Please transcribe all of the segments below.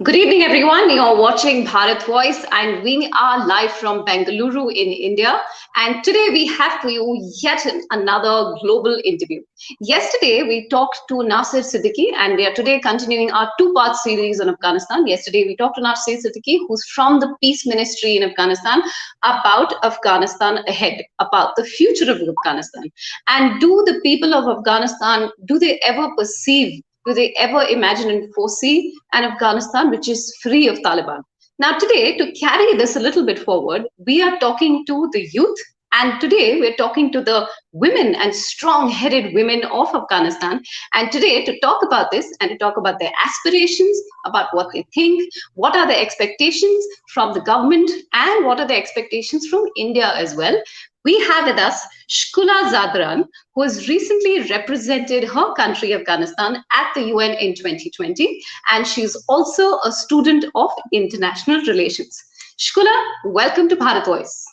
Good evening, everyone. You're watching Bharat Voice, and we are live from Bengaluru in India. And today we have for you yet another global interview. Yesterday, we talked to Nasir Siddiqui, and we are today continuing our two-part series on Afghanistan. Yesterday, we talked to Nasir Siddiqui, who's from the Peace Ministry in Afghanistan, about Afghanistan ahead, about the future of Afghanistan. And do the people of Afghanistan, do they ever perceive, do they ever imagine and foresee an Afghanistan which is free of Taliban? Now, today, to carry this a little bit forward, we are talking to the youth, and today we're talking to the women and strong headed women of Afghanistan. And today, to talk about this and to talk about their aspirations, about what they think, what are the expectations from the government, and what are the expectations from India as well, we have with us Shkula Zadran, who has recently represented her country, Afghanistan, at the UN in 2020, and she's also a student of international relations. Shkula, welcome to Bharat Voice.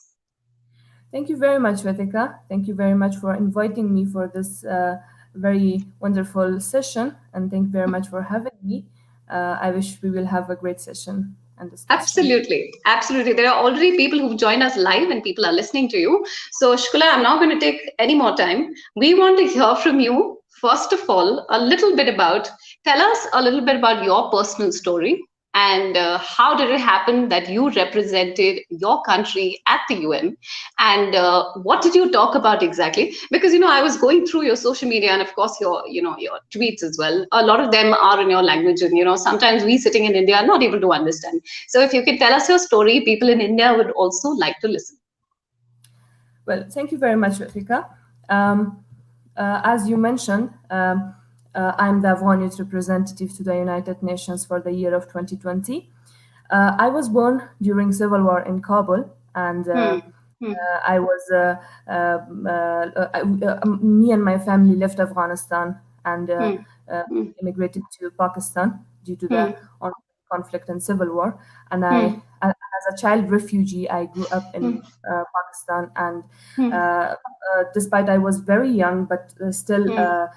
Thank you very much, Vetika. Thank you very much for inviting me for this very wonderful session, and thank you very much for having me. I wish we will have a great session and discussion. Absolutely. Absolutely. There are already people who've joined us live and people are listening to you. So, Shkula, I'm not going to take any more time. We want to hear from you, first of all, tell us a little bit about your personal story and how did it happen that you represented your country at the UN, and what did you talk about exactly? Because I was going through your social media, and of course your tweets as well. A lot of them are in your language, and sometimes we sitting in India are not able to understand. So if you can tell us your story, people in India would also like to listen. Well, thank you very much, Vetika. As you mentioned, I'm the Afghan youth representative to the United Nations for the year of 2020. I was born during civil war in Kabul, and I was me and my family left Afghanistan and immigrated to Pakistan due to the conflict and civil war. And as a child refugee, I grew up in Pakistan, and despite I was very young, but still the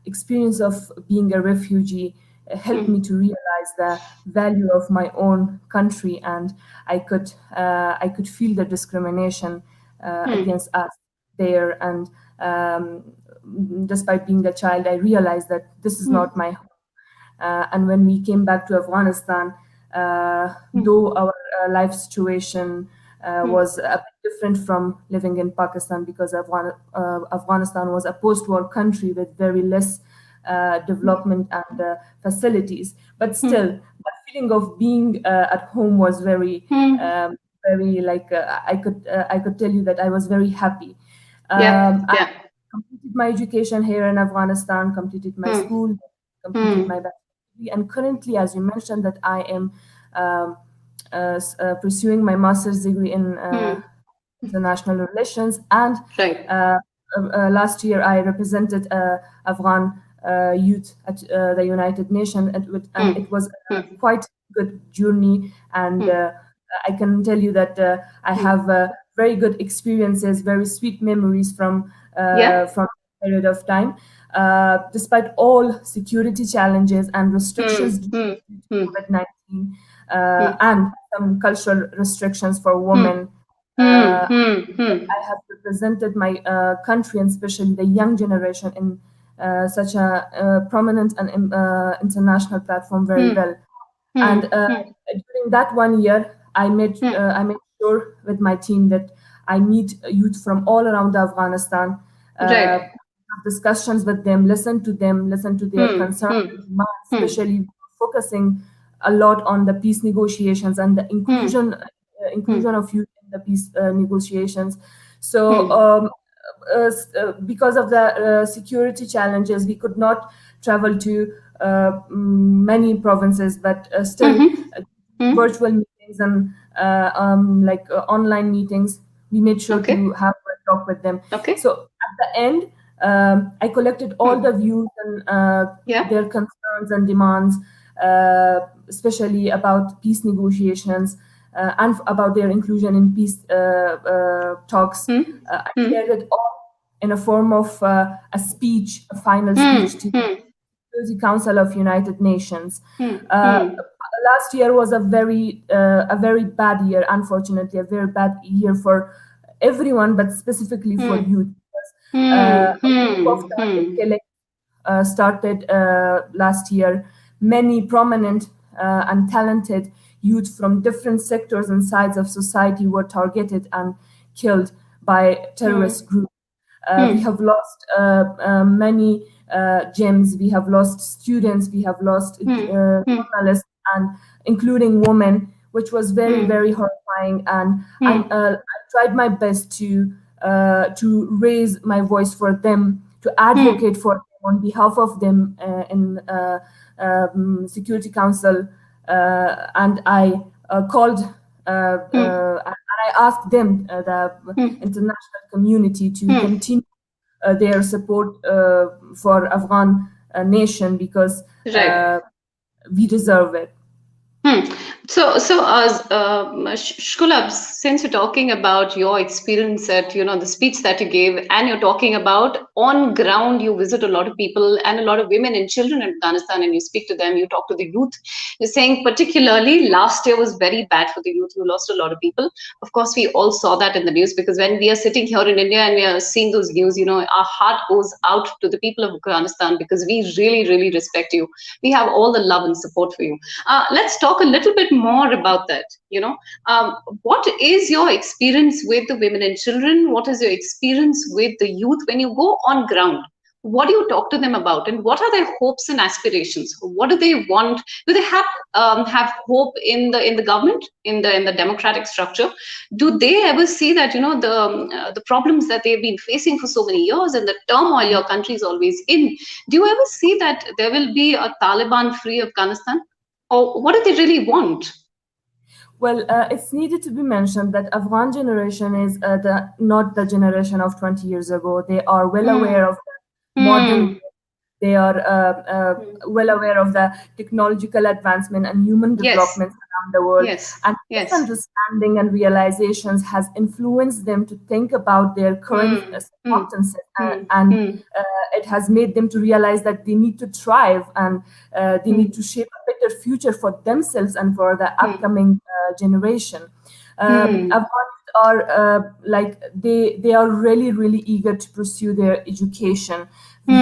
experience of being a refugee helped me to realize the value of my own country, and I could feel the discrimination against us there. And despite being a child, I realized that this is not my home. And when we came back to Afghanistan, though our life situation was a bit different from living in Pakistan, because Afghanistan was a post-war country with very less development and facilities, but still the feeling of being at home was very like I could tell you that I was very happy. I completed my education here in Afghanistan, completed my school, completed my bachelor's degree, and currently, as you mentioned, that I am pursuing my master's degree in international relations. And last year I represented Afghan youth at the United Nations, and it was quite a good journey. And I can tell you that I have very good experiences, very sweet memories from a period of time. Despite all security challenges and restrictions due to COVID-19 and some cultural restrictions for women, I have represented my country, and especially the young generation, in such a prominent and international platform very well. And during that 1 year, I made sure with my team that I meet youth from all around Afghanistan, have discussions with them, listen to their concerns, especially focusing a lot on the peace negotiations and the inclusion of youth in the peace negotiations. So because of the security challenges, we could not travel to many provinces, but still virtual meetings and online meetings, we made sure to have a talk with them. So at the end, I collected all the views and their concerns and demands, especially about peace negotiations and about their inclusion in peace talks. I shared it all in a form of a speech, a final speech to the Security Council of United Nations. last year was a very bad year, unfortunately, a very bad year for everyone, but specifically for youth. Because, a group of target killing started last year. Many prominent and talented youth from different sectors and sides of society were targeted and killed by terrorist groups. We have lost many gems. We have lost students. We have lost journalists, and including women, which was very, very horrifying. And I tried my best to raise my voice for them, to advocate for them on behalf of them in Security Council, and I called and I asked them, the international community, to continue their support for Afghan nation, because we deserve it. Shkula, since you're talking about your experience at, the speech that you gave, and you're talking about on ground, you visit a lot of people and a lot of women and children in Afghanistan, and you speak to them, you talk to the youth. You're saying particularly last year was very bad for the youth. You lost a lot of people. Of course, we all saw that in the news, because when we are sitting here in India and we are seeing those news, our heart goes out to the people of Afghanistan, because we really, really respect you. We have all the love and support for you. Let's talk a little bit more about that. What is your experience with the women and children? What is your experience with the youth when you go on ground? What do you talk to them about, and what are their hopes and aspirations? What do they want? Do they have hope in the government, in the democratic structure? Do they ever see that the problems that they've been facing for so many years, and the turmoil your country is always in? Do you ever see that there will be a Taliban-free Afghanistan? Or what do they really want? Well, it's needed to be mentioned that Afghan generation is not the generation of 20 years ago. They are well aware of the modern. They are well aware of the technological advancement and human developments around the world. And this understanding and realizations has influenced them to think about their current circumstances, and it has made them to realize that they need to thrive, and they need to shape a better future for themselves and for the upcoming generation. Afghans are they are really, really eager to pursue their education. We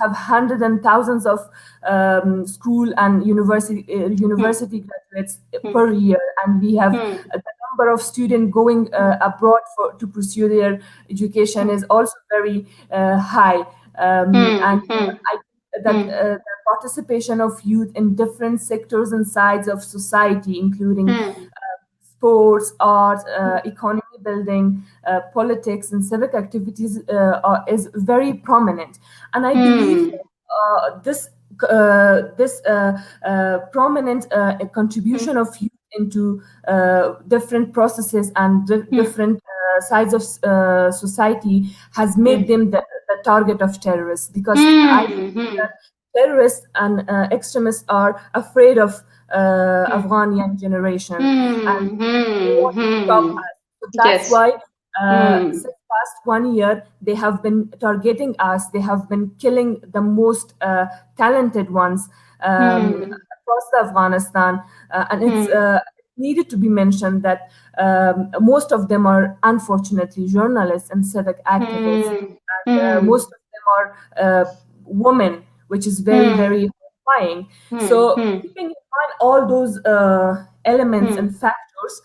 have hundreds and thousands of school and university graduates per year, and we have the number of students going abroad to pursue their education is also very high. And I think that the participation of youth in different sectors and sides of society, including sports, arts, economy building, politics, and civic activities is very prominent. And I believe this prominent contribution of youth into different processes and different sides of society has made them the target of terrorists, because I think that terrorists and extremists are afraid of Afghan young generation, and they want to stop us. So that's why since past 1 year they have been targeting us. They have been killing the most talented ones across Afghanistan, and it's needed to be mentioned that most of them are unfortunately journalists and civic activists, and most of them are women, which is very, very horrifying. So keeping in mind all those elements and factors,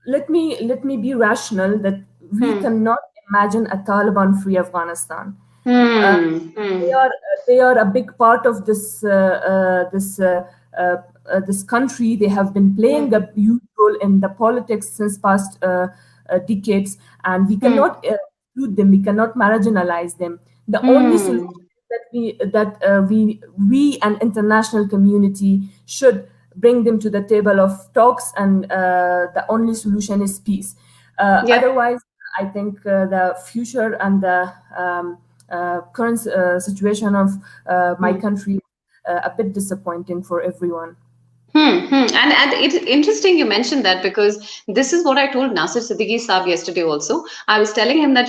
let me be rational that we cannot imagine a Taliban-free Afghanistan. They are a big part of this country. They have been playing a huge role in the politics since past decades, and we cannot exclude them. We cannot marginalize them. The only solution that we and international community should bring them to the table of talks, and the only solution is peace. Otherwise, I think the future and the current situation of my country a bit disappointing for everyone. And it's interesting you mentioned that, because this is what I told Nasir Siddiqui Saab yesterday also. I was telling him that,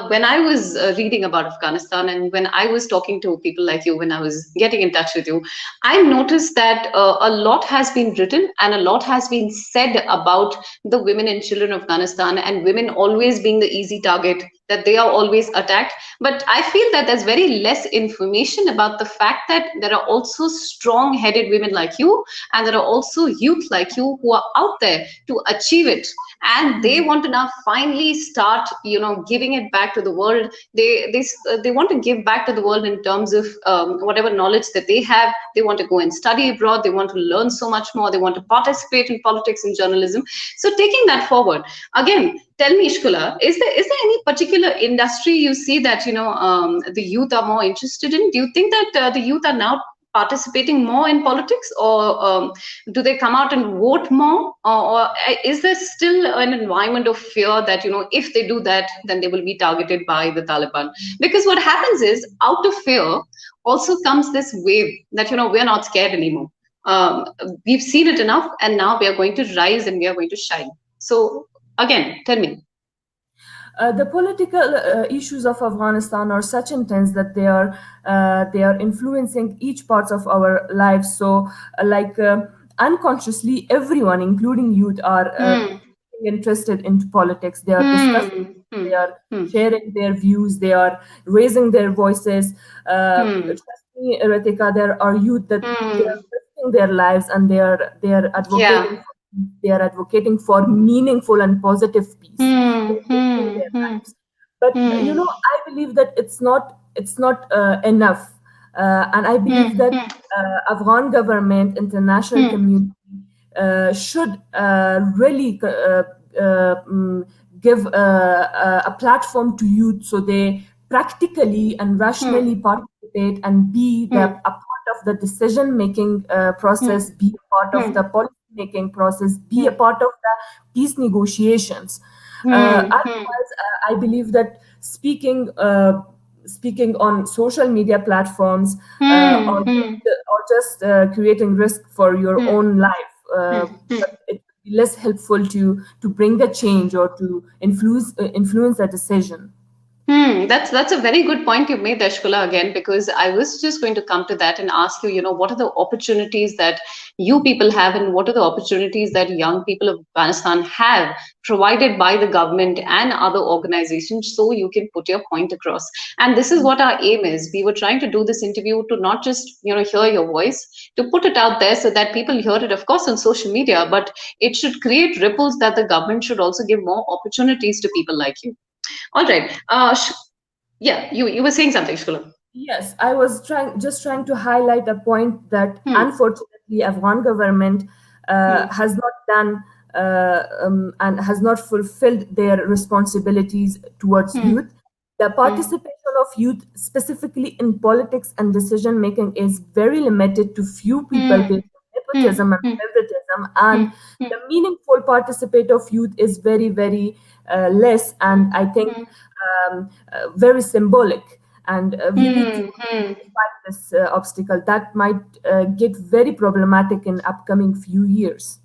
when I was reading about Afghanistan, and when I was talking to people like you, when I was getting in touch with you, I noticed that a lot has been written and a lot has been said about the women and children of Afghanistan, and women always being the easy target, that they are always attacked. But I feel that there's very less information about the fact that there are also strong headed women like you, and there are also youth like you who are out there to achieve it, and they want to now finally start, giving it back to the world. They want to give back to the world in terms of whatever knowledge that they have. They want to go and study abroad, they want to learn so much more, they want to participate in politics and journalism. So taking that forward, again, tell me, Shkula, is there any particular industry you see that the youth are more interested in? Do you think that the youth are now participating more in politics, or do they come out and vote more, or is there still an environment of fear that if they do that, then they will be targeted by the Taliban? Because what happens is, out of fear also comes this wave that we're not scared anymore. We've seen it enough, and now we are going to rise and we are going to shine. So again, tell me. The political issues of Afghanistan are such intense that they are influencing each parts of our lives. So, unconsciously, everyone, including youth, are interested into politics. They are discussing. They are sharing their views. They are raising their voices. Trust me, Ritika, there are youth that they are risking their lives, and they are advocating. Yeah. They are advocating for meaningful and positive peace. Hmm, They're risking hmm, their hmm, lives. But hmm, I believe that it's not enough, and I believe that hmm, Afghan government, international hmm, community should really give a platform to youth, so they practically and hmm, rationally participate and be hmm, a part of the decision making process, hmm, be a part of hmm, the policy making process, be a hmm, part of the peace negotiations. hmm, hmm, Otherwise, I believe that speaking on social media platforms, hmm, hmm, or just creating risk for your hmm, own life, hmm, hmm. but it would be less helpful to bring a change or to influence a decision. That's a very good point you made, Dashkula, again, because I was just going to come to that and ask you, what are the opportunities that you people have, and what are the opportunities that young people of Afghanistan have provided by the government and other organizations, so you can put your point across. And this is what our aim is. We were trying to do this interview to not just, hear your voice, to put it out there so that people hear it, of course, on social media, but it should create ripples that the government should also give more opportunities to people like you. All right. Yeah, you were saying something, Shkula. Yes, I was trying to highlight a point that Hmm. unfortunately Afghan government Hmm. has not done and has not fulfilled their responsibilities towards Hmm. youth. The Hmm. participation of youth, specifically in politics and decision making, is very limited to few people Hmm. based on Hmm. nepotism and Hmm. favoritism, Hmm. and Hmm. the meaningful participate of youth is very, very less, and I think Hmm. very symbolic. And we need to Hmm. Hmm. fight this obstacle that might get very problematic in upcoming few years.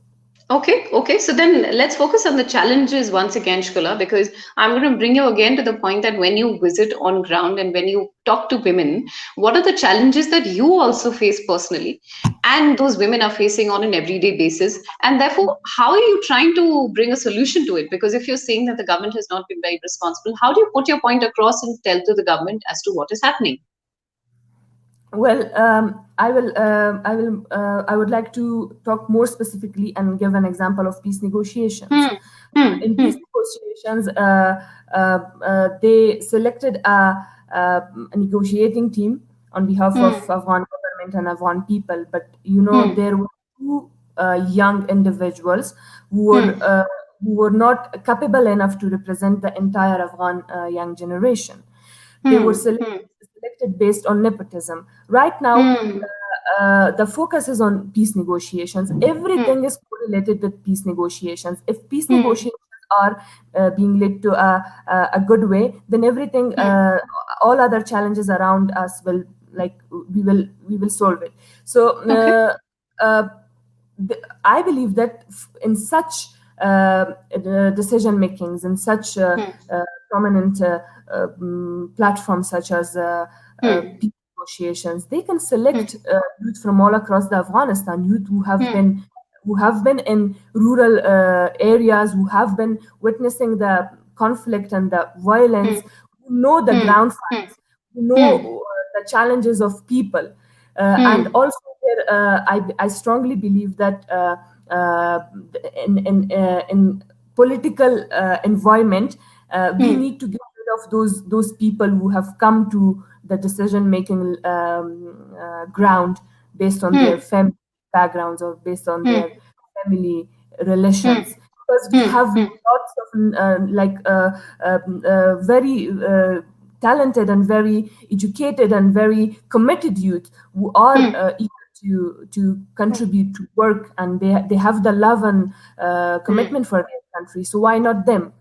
Okay. So then let's focus on the challenges once again, Shkula, because I'm going to bring you again to the point that when you visit on ground and when you talk to women, what are the challenges that you also face personally, and those women are facing on an everyday basis? And therefore, how are you trying to bring a solution to it? Because if you're saying that the government has not been very responsible, how do you put your point across and tell to the government as to what is happening? Well, I would like to talk more specifically and give an example of peace negotiations. Hmm. Hmm. In Hmm. peace negotiations, they selected a negotiating team on behalf of Hmm. Afghan government and Afghan people. But Hmm. there were two young individuals who Hmm. were uh, who were not capable enough to represent the entire Afghan young generation. They were Hmm. Hmm. selected based on nepotism. Right now, Hmm. the focus is on peace negotiations. Hmm. Everything is correlated with peace negotiations. If peace Hmm. negotiations are being led to a good way, then everything, Hmm. all other challenges around us will, like, we will solve it. So Okay. uh, I believe that in such decision makings, in such prominent platforms such as peace negotiations, they can select youth from all across the Afghanistan, youth who have been in rural areas, who have been witnessing the conflict and the violence, who know the ground facts, who know the challenges of people. And also, I strongly believe that in political environment, we need to get rid of those people who have come to the decision making ground based on their family backgrounds or based on their family relations, because we have lots of very talented and very educated and very committed youth who are eager to contribute to work, and they have the love and commitment for their country. So why not them?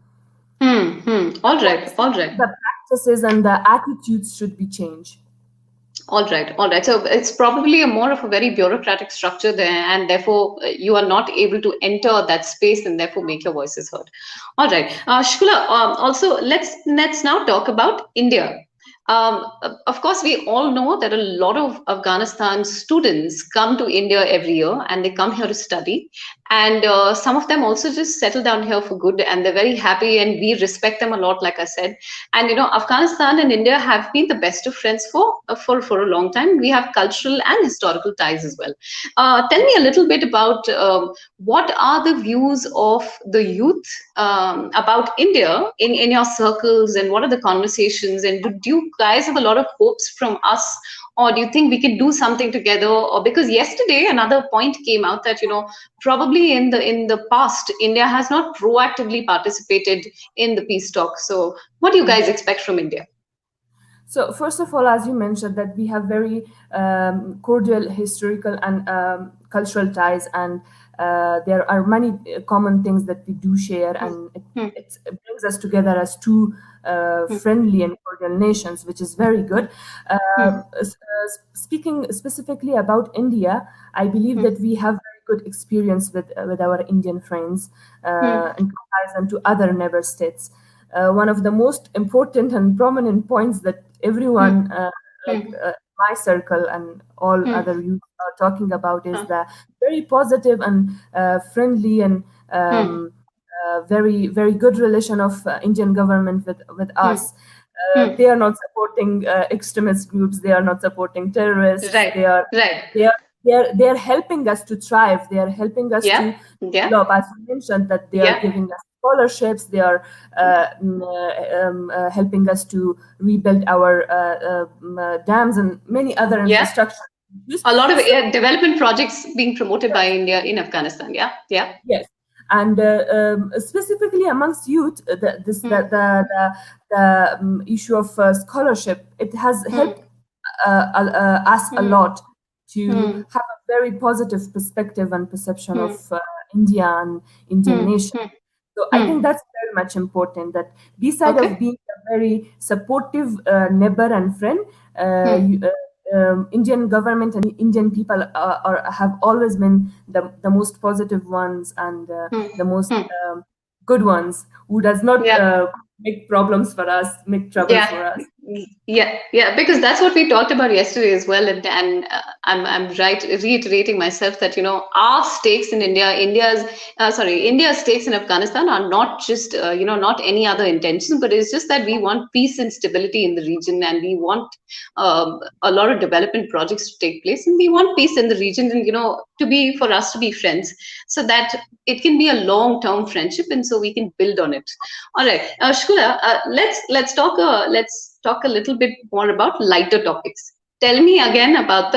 All right. The practices and the attitudes should be changed. All right. So it's probably more of a very bureaucratic structure there, and therefore you are not able to enter that space and therefore make your voices heard. All right, Shkula. Also, let's now talk about India. Of course, we all know that a lot of Afghanistan students come to India every year, and they come here to study. And some of them also just settle down here for good, and they're very happy, and we respect them a lot, like I said. And Afghanistan and India have been the best of friends for a long time. We have cultural and historical ties as well. Tell me a little bit about what are the views of the youth about India in your circles, and what are the conversations, and do you guys have a lot of hopes from us, or do you think we can do something together? Or because yesterday another point came out that probably in the past India has not proactively participated in the peace talks. So what do you guys expect from India? So first of all, as you mentioned, that we have very cordial historical and cultural ties, and there are many common things that we do share, and it brings us together as two friendly and cordial nations, which is very good. Speaking specifically about India, I believe that we have very good experience with our Indian friends in comparison to other neighbor states. One of the most important and prominent points that everyone, my circle and all other youth are talking about, is the very positive and friendly and very, very good relation of Indian government with us. They are not supporting extremist groups. They are not supporting terrorists. Right. They are helping us to thrive. They are helping us to develop, as you mentioned, that they are giving us scholarships. They are helping us to rebuild our dams and many other infrastructure. A lot of development projects being promoted by India in Afghanistan. Yes. And specifically amongst youth, the issue of scholarship, it has helped us a lot to have a very positive perspective and perception of India and Indian nation. So I think that's very much important, that beside of being a very supportive neighbor and friend, Indian government and Indian people have always been the most positive ones and the most good ones, who does not make problems for us, make trouble for us. Because that's what we talked about yesterday as well, and I'm reiterating myself that our stakes in India's stakes in Afghanistan are not just not any other intention, but it's just that we want peace and stability in the region, and we want a lot of development projects to take place, and we want peace in the region, and for us to be friends, so that it can be a long-term friendship, and so we can build on it. All right, Shkula, let's talk a little bit more about lighter topics. Tell me again about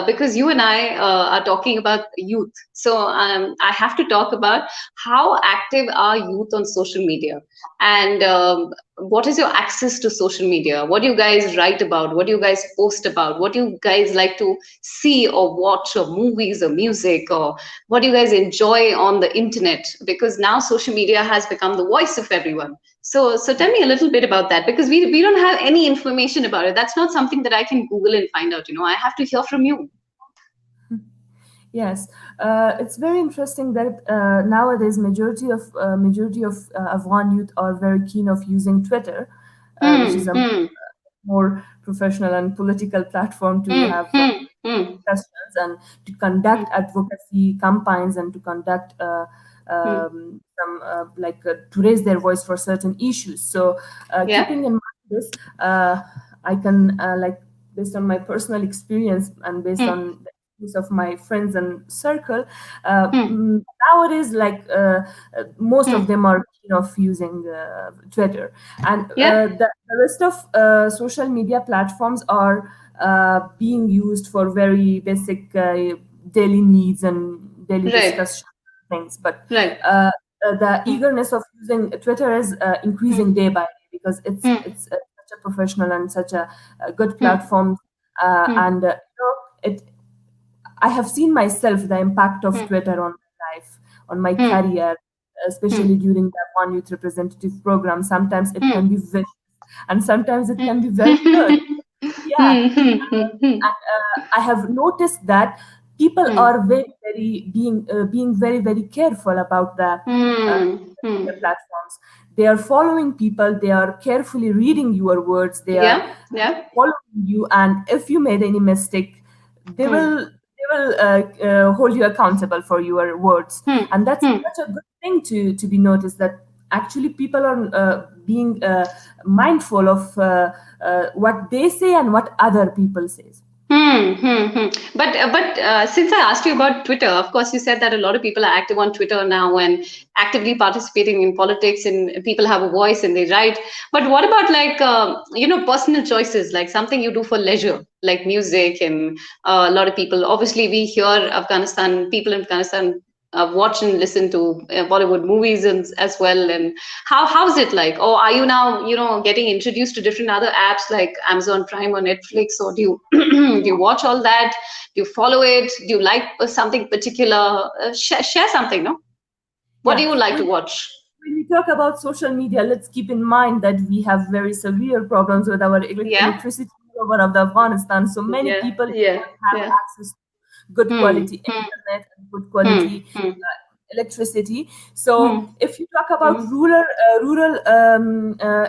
because you and I are talking about youth. So I have to talk about how active are youth on social media, and what is your access to social media? What do you guys write about? What do you guys post about? What do you guys like to see or watch, or movies or music, or what do you guys enjoy on the internet? Because now social media has become the voice of everyone. So tell me a little bit about that, because we don't have any information about it. That's not something that I can Google and find out. I have to hear from you. Yes, it's very interesting that nowadays majority of Afghan youth are very keen of using Twitter, which is a Hmm. more professional and political platform to Hmm. have Hmm. Hmm. discussions and to conduct advocacy campaigns and to conduct Hmm. some to raise their voice for certain issues. So, Yeah. keeping in mind this, I can based on my personal experience and based Hmm. on the experience of my friends and circle, Hmm. nowadays most of Hmm. them are keen of using Twitter, and Yeah. the rest of social media platforms are being used for very basic daily needs and daily Right. discussion things. But Right. the Hmm. eagerness of using Twitter is increasing Hmm. day by day because Hmm. it's such a professional and such a good Hmm. platform, Hmm. and it I have seen myself the impact of Hmm. Twitter on my life, on my Hmm. career, especially Hmm. during the One Youth Representative program. Sometimes it can Hmm. be vicious, and sometimes it can Hmm. be very good. Yeah, Hmm. Hmm. Hmm. and I have noticed that people Hmm. are being very very careful about the Hmm. media Hmm. platforms. They are following people. They are carefully reading your words. They are Yeah. Yeah. following you, and if you made any mistake, Hmm. they will hold you accountable for your words, Hmm. and that's Hmm. such a good thing to be noticed that actually people are being mindful of what they say and what other people say. Hmm, hmm, hmm. But since I asked you about Twitter, of course, you said that a lot of people are active on Twitter now and actively participating in politics, and people have a voice and they write. But what about like personal choices, like something you do for leisure, like music, and a lot of people. Obviously, we hear Afghanistan people in Afghanistan watch and listen to Bollywood movies and as well. And how's it like? Or are you now getting introduced to different other apps like Amazon Prime or Netflix, or do you do you watch all that? Do you follow it? Do you like something particular? Share something, no? What do Yeah, you like to watch? when we talk about social media, let's keep in mind that we have very severe problems with our Yeah, electricity all over of the Afghanistan. So many yeah, people do yeah, not have yeah. access to good Hmm, quality hmm, internet and good hmm, quality hmm, electricity. So hmm, if you talk about hmm. rural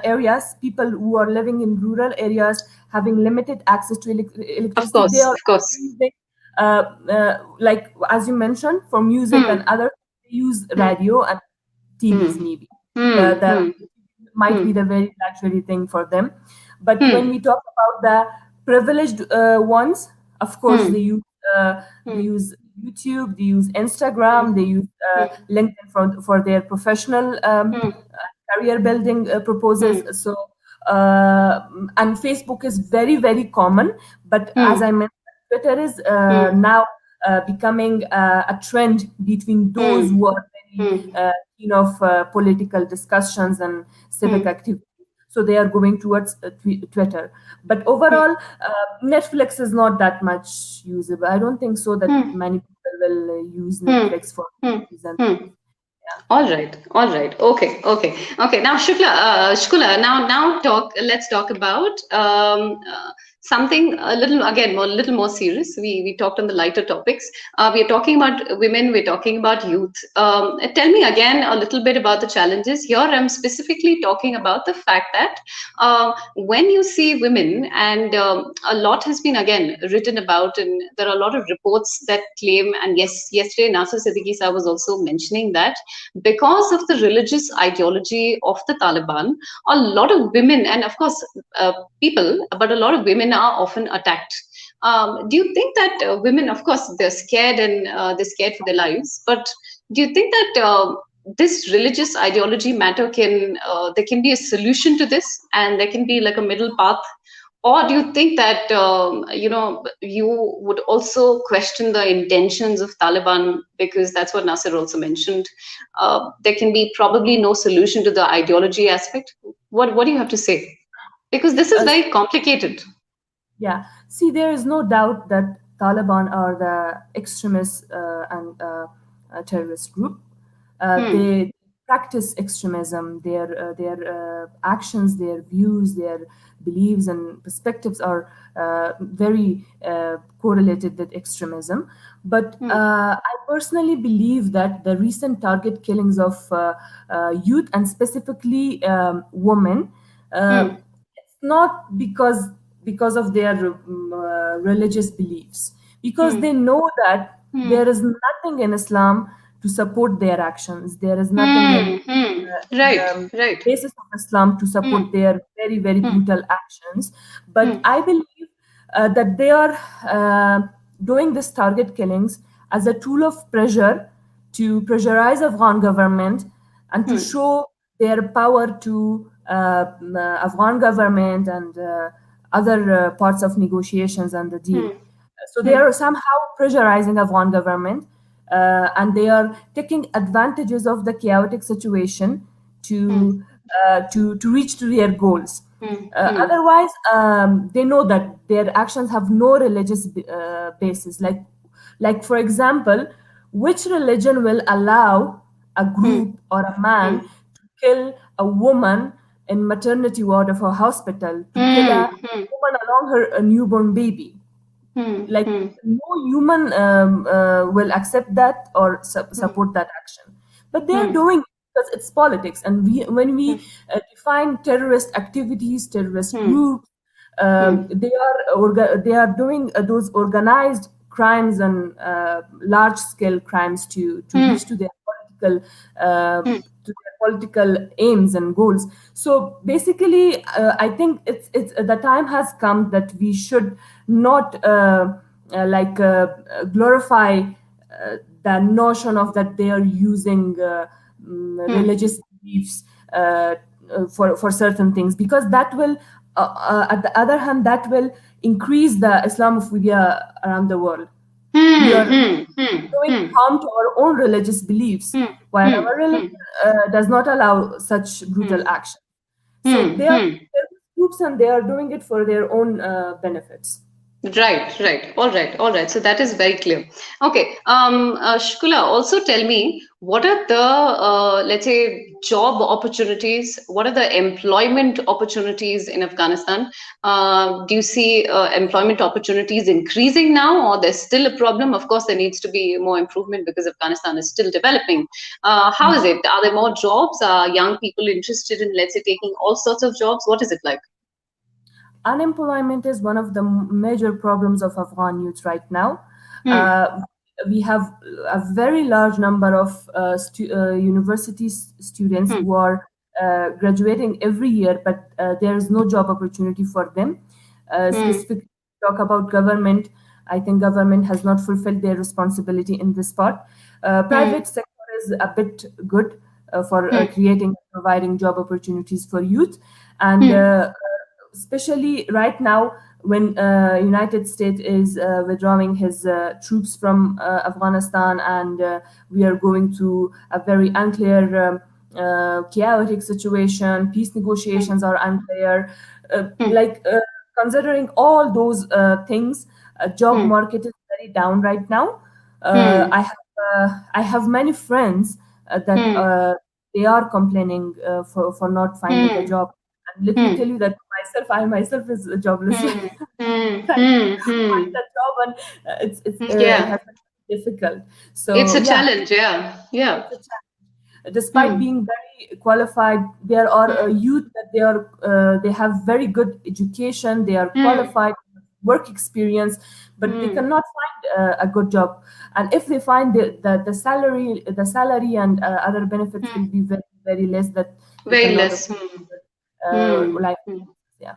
areas, people who are living in rural areas having limited access to Of electricity, they course, are of course. using like as you mentioned for music and Hmm, other, they use hmm, radio and TVs hmm, maybe. hmm, The hmm, might be hmm, the very luxury thing for them. But when hmm, we talk about the privileged ones, of course hmm, they hmm, use YouTube, they use hmm, Instagram, they use hmm, LinkedIn for their professional hmm, career building hmm, proposes. So and Facebook is very very common. But as I hmm, mentioned, Twitter is hmm, now becoming a trend between those hmm, who are very hmm, keen of political discussions and civic hmm, activity. So they are going towards Twitter. But hmm, overall, Netflix is not that much usable. I don't think so that hmm, many people will use hmm, Netflix for hmm, reason. hmm. Yeah. All right, all right. Okay, okay, okay. Now, Shkula. Now, Let's talk about something a little again, more, little more serious. We talked on the lighter topics. We are talking about women. We're talking about youth. Tell me again a little bit about the challenges here. I'm specifically talking about the fact that when you see women, and a lot has been again written about, and there are a lot of reports that claim. And yes, yesterday Nasser Siddiqui sir was also mentioning that because of the religious ideology of the Taliban, a lot of women, and of course, people, but a lot of women are often attacked. Do you think that women, of course, they're scared and they're scared for their lives, but do you think that this religious ideology matter there can be a solution to this, and there can be like a middle path, or do you think that you would also question the intentions of Taliban, because that's what Nasser also mentioned? There can be probably no solution to the ideology aspect. What do you have to say? Because this is Uh, very complicated. Yeah, see, there is no doubt that Taliban are the extremist and terrorist group. Hmm. They practice extremism. Their actions, their views, their beliefs and perspectives are very correlated with extremism. But I personally believe that the recent target killings of youth, and specifically women, it's not because of their religious beliefs, because they know that there is nothing in Islam to support their actions. There is nothing in Right, the right. basis of Islam to support their very, very brutal actions. But I believe that they are doing this target killings as a tool of pressure, to pressurize Afghan government and to show their power to Afghan government and other parts of negotiations and the deal. So they are somehow pressurizing Afghan government, and they are taking advantages of the chaotic situation to reach to their goals. Otherwise, they know that their actions have no religious basis. Like for example, which religion will allow a group or a man to kill a woman in maternity ward of a hospital, to kill a woman along her a newborn baby? Like, no human will accept that or support that action, but they are doing it because it's politics. And when we define terrorist activities, terrorist groups, they are doing those organized crimes and large scale crimes to reach to their political aims and goals. So basically, I think it's the time has come that we should not glorify the notion of that they are using religious beliefs for certain things, because that will at the other hand, that will increase the Islamophobia around the world. We are doing harm to our own religious beliefs, while our religion does not allow such brutal action. So they are groups, and they are doing it for their own benefits. Right, right. All right, all right. So that is very clear. Okay. Shkula, also tell me, what are the, let's say, job opportunities? What are the employment opportunities in Afghanistan? Do you see employment opportunities increasing now, or there's still a problem? Of course, there needs to be more improvement because Afghanistan is still developing. How is it? Are there more jobs? Are young people interested in, let's say, taking all sorts of jobs? What is it like? Unemployment is one of the major problems of Afghan youth right now. We have a very large number of university students who are graduating every year, but there is no job opportunity for them. Specifically, talk about government. I think government has not fulfilled their responsibility in this part. Private sector is a bit good for creating, providing job opportunities for youth, and especially right now when United States is withdrawing his troops from Afghanistan, and we are going through a very unclear, chaotic situation. Peace negotiations are unclear. Considering all those things, job market is very down right now. I have many friends that they are complaining for not finding a job. And let me tell you that I myself is jobless. Trying to find a job, and it has been difficult. It's So a yeah, challenge. Yeah, yeah. despite being very qualified, there are youth that they have very good education, they are qualified, work experience, but they cannot find a good job. And if they find the salary and other benefits will be very, very less, that they Very cannot less. afford life. Yeah.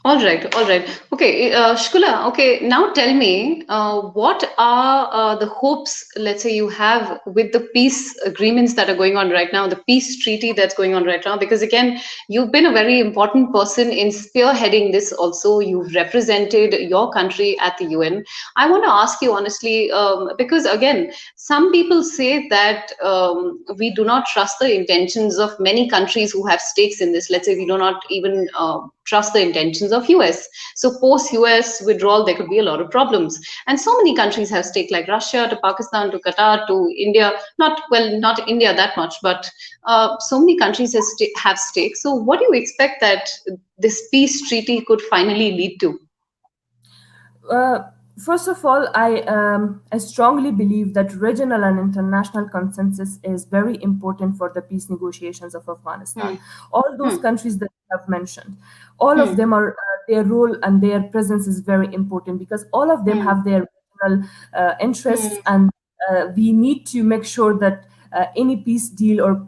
All right, all right. Okay, Shkula, okay, now tell me, what are the hopes, let's say, you have with the peace agreements that are going on right now, the peace treaty that's going on right now? Because again, you've been a very important person in spearheading this also. You've represented your country at the UN. I want to ask you honestly, because again, some people say that we do not trust the intentions of many countries who have stakes in this. Let's say we do not even trust the intentions of US. So post US withdrawal, there could be a lot of problems. And so many countries have stake, like Russia to Pakistan to Qatar to India. Not India that much, but so many countries have stake. So what do you expect that this peace treaty could finally lead to? First of all, I strongly believe that regional and international consensus is very important for the peace negotiations of Afghanistan. All those countries that you have mentioned, all of them are their role and their presence is very important because all of them have their regional interests, and we need to make sure that any peace deal or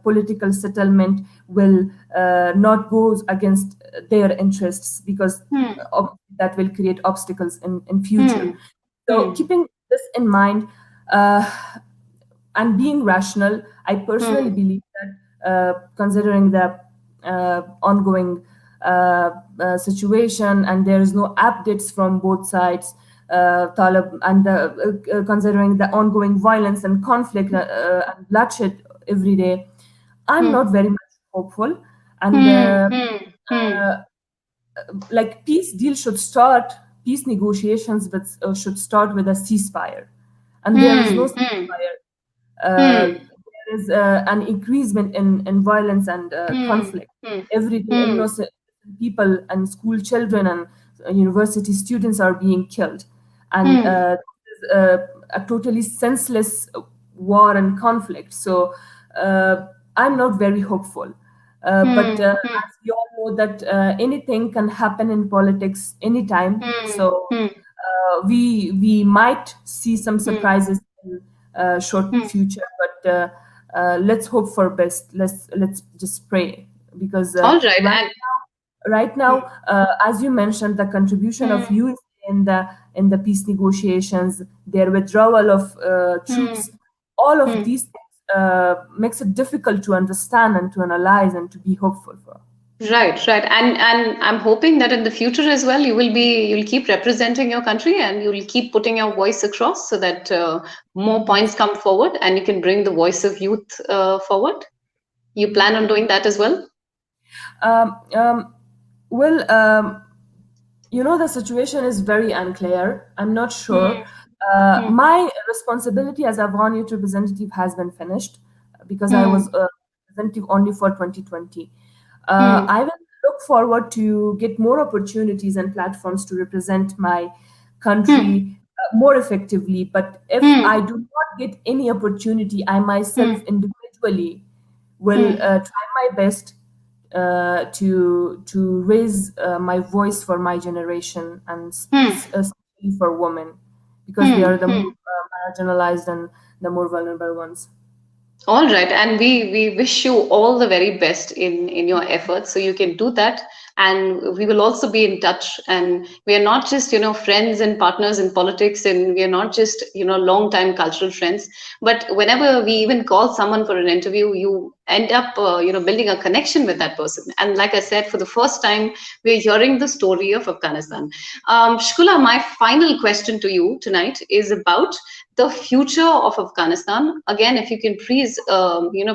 political settlement will not go against their interests because that will create obstacles in future. So keeping this in mind and being rational, I personally believe that considering the ongoing situation and there is no updates from both sides, Talib, and considering the ongoing violence and conflict and bloodshed every day, I'm not very much hopeful. And like peace negotiations should start with a ceasefire, and there is no ceasefire. There is an increasement in violence and conflict every day. Innocent people and school children and university students are being killed, and this is a totally senseless war and conflict. So I'm not very hopeful. But as we all know that anything can happen in politics anytime. So we might see some surprises in short future, but let's hope for best. Let's just pray because all right. Right now, as you mentioned, the contribution of US in the peace negotiations, their withdrawal of troops, all of these things makes it difficult to understand and to analyze and to be hopeful for. Right, and I'm hoping that in the future as well, you'll keep representing your country and you'll keep putting your voice across so that more points come forward and you can bring the voice of youth forward. You plan on doing that as well? Well, the situation is very unclear. I'm not sure. My responsibility as Afghan youth representative has been finished because I was representative only for 2020. I will look forward to get more opportunities and platforms to represent my country more effectively. But if I do not get any opportunity, I myself individually will try my best to raise my voice for my generation and especially for women because they are the more marginalized and the more vulnerable ones. All right, and we wish you all the very best in your efforts, so you can do that. And we will also be in touch. And we are not just friends and partners in politics, and we are not just long time cultural friends. But whenever we even call someone for an interview, you end up building a connection with that person. And like I said, for the first time, we're hearing the story of Afghanistan. Shkula, my final question to you tonight is about the future of Afghanistan. Again, if you can please,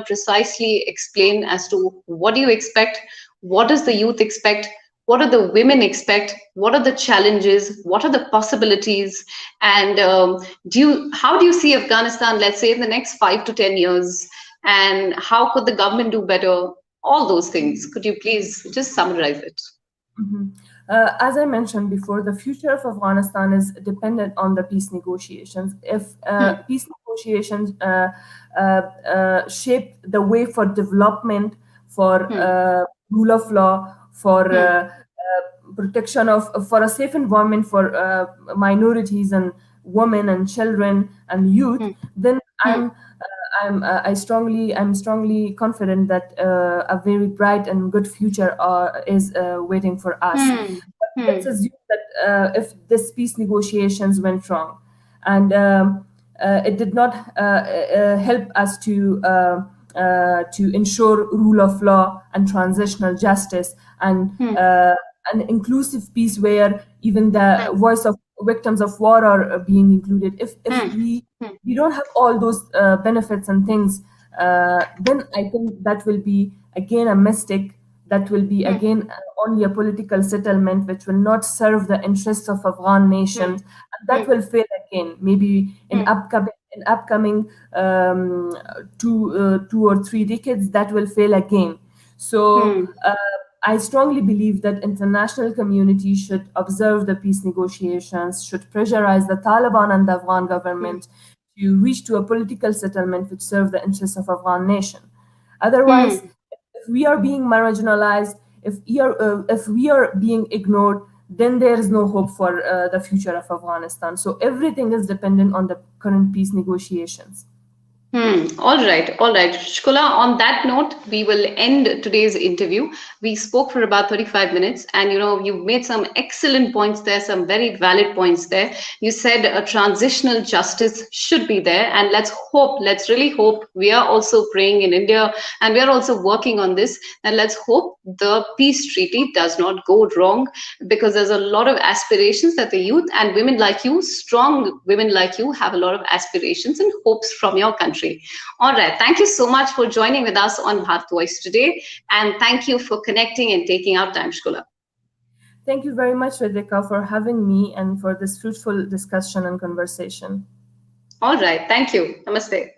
precisely explain as to what do you expect, what does the youth expect, what do the women expect, what are the challenges, what are the possibilities, and how do you see Afghanistan, let's say, in the next 5 to 10 years, and how could the government do better? All those things. Could you please just summarize it? As I mentioned before, the future of Afghanistan is dependent on the peace negotiations. If peace negotiations shape the way for development, for rule of law, for protection for a safe environment for minorities and women and children and youth, then I'm strongly confident that a very bright and good future is waiting for us. But let's assume that if this peace negotiations went wrong, and it did not help us to ensure rule of law and transitional justice and an inclusive peace where even the voice of victims of war are being included. If we don't have all those benefits and things, then I think that will be again a mistake that will be again only a political settlement which will not serve the interests of Afghan nation, and that will fail again, maybe in upcoming 2 or 3 decades, that will fail again. So I strongly believe that international community should observe the peace negotiations, should pressurize the Taliban and the Afghan government to reach to a political settlement which serve the interests of Afghan nation. Otherwise, if we are being marginalized, if we are being ignored, then there is no hope for the future of Afghanistan. So everything is dependent on the current peace negotiations. All right, all right. Shkula, on that note, we will end today's interview. We spoke for about 35 minutes, and you've made some excellent points there, some very valid points there. You said a transitional justice should be there, and let's really hope. We are also praying in India, and we are also working on this, and let's hope the peace treaty does not go wrong, because there's a lot of aspirations that the youth and women like you, strong women like you, have a lot of aspirations and hopes from your country. All right. Thank you so much for joining with us on Bharat Voice today. And thank you for connecting and taking out time, Shkula. Thank you very much, Vedika, for having me and for this fruitful discussion and conversation. All right. Thank you. Namaste.